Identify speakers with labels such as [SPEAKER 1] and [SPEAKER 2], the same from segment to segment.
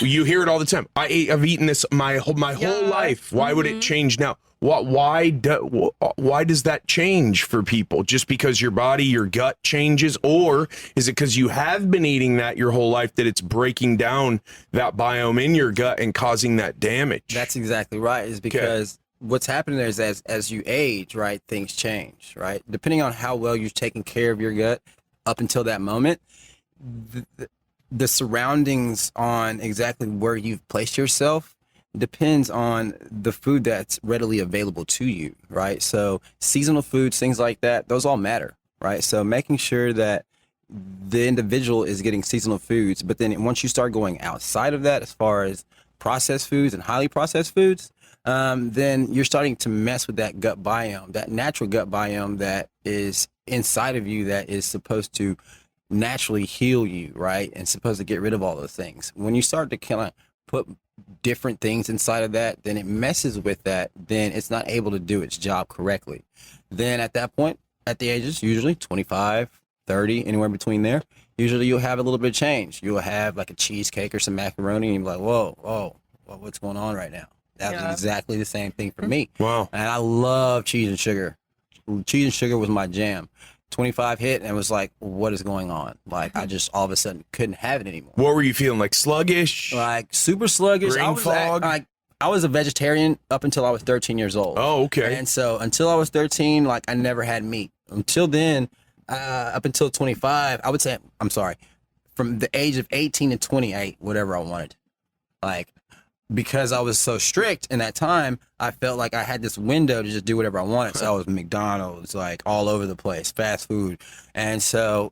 [SPEAKER 1] You hear it all the time. I've eaten this my whole life. Why would it change now? Why does that change for people? Just because your body, your gut changes? Or is it because you have been eating that your whole life that it's breaking down that biome in your gut and causing that damage?
[SPEAKER 2] That's exactly right. Is because what's happening there is as you age, right, things change, right? Depending on how well you've taken care of your gut up until that moment, the surroundings on exactly where you've placed yourself depends on the food that's readily available to you, right? So seasonal foods, things like that, those all matter, right? So making sure that the individual is getting seasonal foods, but then once you start going outside of that, as far as processed foods and highly processed foods, then you're starting to mess with that gut biome, that natural gut biome that is inside of you that is supposed to naturally heal you, right? And supposed to get rid of all those things. When you start to kind of put different things inside of that, then it messes with that, then it's not able to do its job correctly. Then at that point, at the ages, usually 25, 30, anywhere between there, usually you'll have a little bit of change. You'll have like a cheesecake or some macaroni and you'll be like, whoa, what's going on right now? That was exactly the same thing for me.
[SPEAKER 1] Wow.
[SPEAKER 2] And I love cheese and sugar. Cheese and sugar was my jam. 25 hit and it was like, what is going on? Like, I just all of a sudden couldn't have it anymore.
[SPEAKER 1] What were you feeling? Like sluggish?
[SPEAKER 2] Like super sluggish.
[SPEAKER 1] Brain fog?
[SPEAKER 2] I was a vegetarian up until I was 13 years old.
[SPEAKER 1] Oh, okay.
[SPEAKER 2] And so until I was 13, like I never had meat. Until then, up until 25, I would say, I'm sorry, from the age of 18 to 28, whatever I wanted. Like, because I was so strict in that time, I felt like I had this window to just do whatever I wanted. So I was McDonald's, like all over the place, fast food. And so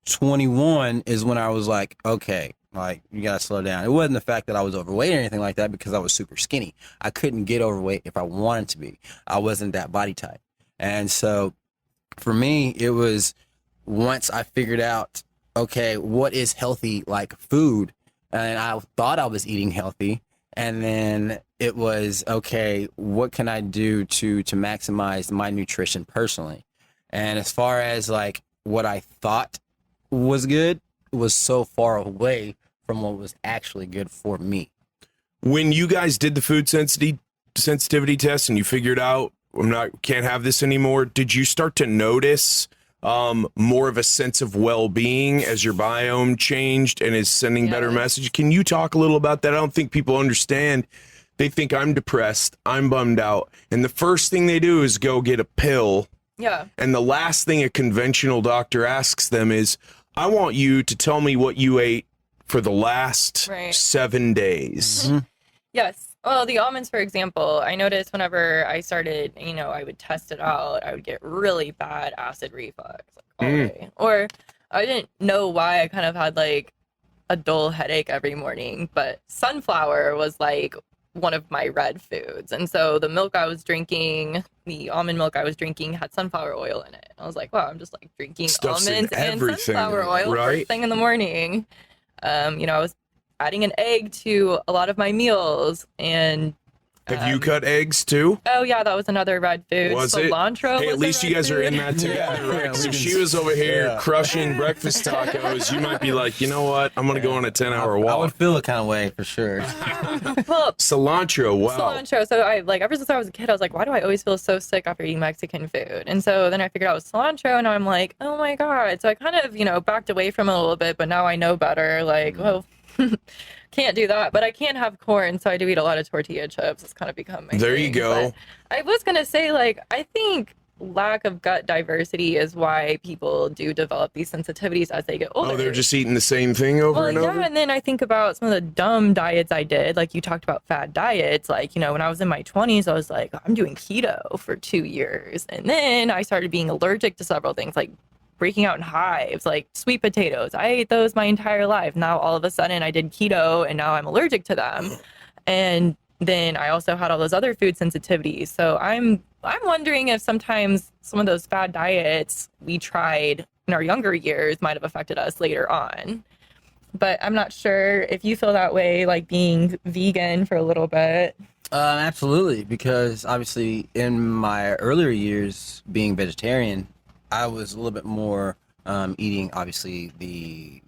[SPEAKER 2] 21 is when I was like, okay, like you gotta slow down. It wasn't the fact that I was overweight or anything like that, because I was super skinny. I couldn't get overweight if I wanted to be. I wasn't that body type. And so for me, it was once I figured out, okay, what is healthy like food? And I thought I was eating healthy. And then it was, okay, what can I do to maximize my nutrition personally? And as far as like what I thought was good, it was so far away from what was actually good for me.
[SPEAKER 1] When you guys did the food sensitivity test and you figured out can't have this anymore, did you start to notice more of a sense of well-being as your biome changed and is sending better message? Can you talk a little about that? I don't think people understand. They think I'm depressed, I'm bummed out, and the first thing they do is go get a pill.
[SPEAKER 3] Yeah.
[SPEAKER 1] And the last thing a conventional doctor asks them is, I want you to tell me what you ate for the last 7 days.
[SPEAKER 3] Mm-hmm. Yes. Well, the almonds, for example, I noticed whenever I started, I would test it out, I would get really bad acid reflux, like all day. Or I didn't know why I kind of had like a dull headache every morning, but sunflower was like one of my red foods. And so the milk I was drinking, the almond milk I was drinking had sunflower oil in it. I was like, wow, I'm just like drinking almonds and sunflower oil first thing in the morning. I was adding an egg to a lot of my meals. And
[SPEAKER 1] have you cut eggs too?
[SPEAKER 3] Oh yeah, that was another red food.
[SPEAKER 1] Was
[SPEAKER 3] cilantro?
[SPEAKER 1] Hey, at least you guys are in that together, right? So she was over here crushing breakfast tacos. You might be like, you know what? I'm gonna go on a 10-hour walk.
[SPEAKER 2] I would feel a kind of way for sure.
[SPEAKER 3] Well,
[SPEAKER 1] cilantro, wow.
[SPEAKER 3] Cilantro. So I ever since I was a kid, I was like, why do I always feel so sick after eating Mexican food? And so then I figured out it was cilantro, and I'm like, oh my god. So I kind of backed away from it a little bit, but now I know better. Like, well. Can't do that, but I can have corn, so I do eat a lot of tortilla chips. It's kind of become my
[SPEAKER 1] There
[SPEAKER 3] thing.
[SPEAKER 1] you go.
[SPEAKER 3] But I was gonna say, I think lack of gut diversity is why people do develop these sensitivities as they get older.
[SPEAKER 1] Oh, they're just eating the same thing over and over?
[SPEAKER 3] Yeah, and then I think about some of the dumb diets I did. Like you talked about fad diets. When I was in my 20s, I was like, I'm doing keto for 2 years. And then I started being allergic to several things, like breaking out in hives, like sweet potatoes. I ate those my entire life. Now all of a sudden I did keto and now I'm allergic to them. And then I also had all those other food sensitivities. So I'm wondering if sometimes some of those fad diets we tried in our younger years might have affected us later on. But I'm not sure if you feel that way, like being vegan for a little bit.
[SPEAKER 2] Absolutely, because obviously in my earlier years being vegetarian, I was a little bit more eating, obviously, the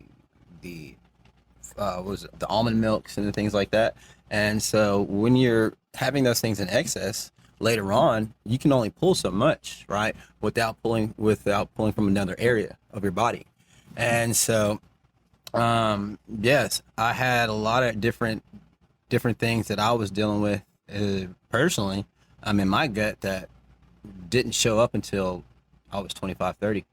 [SPEAKER 2] what was it, the almond milks and the things like that. And so when you're having those things in excess, later on, you can only pull so much, right? Without pulling from another area of your body. And so, yes, I had a lot of different things that I was dealing with personally. In my gut that didn't show up until I was 25, 30.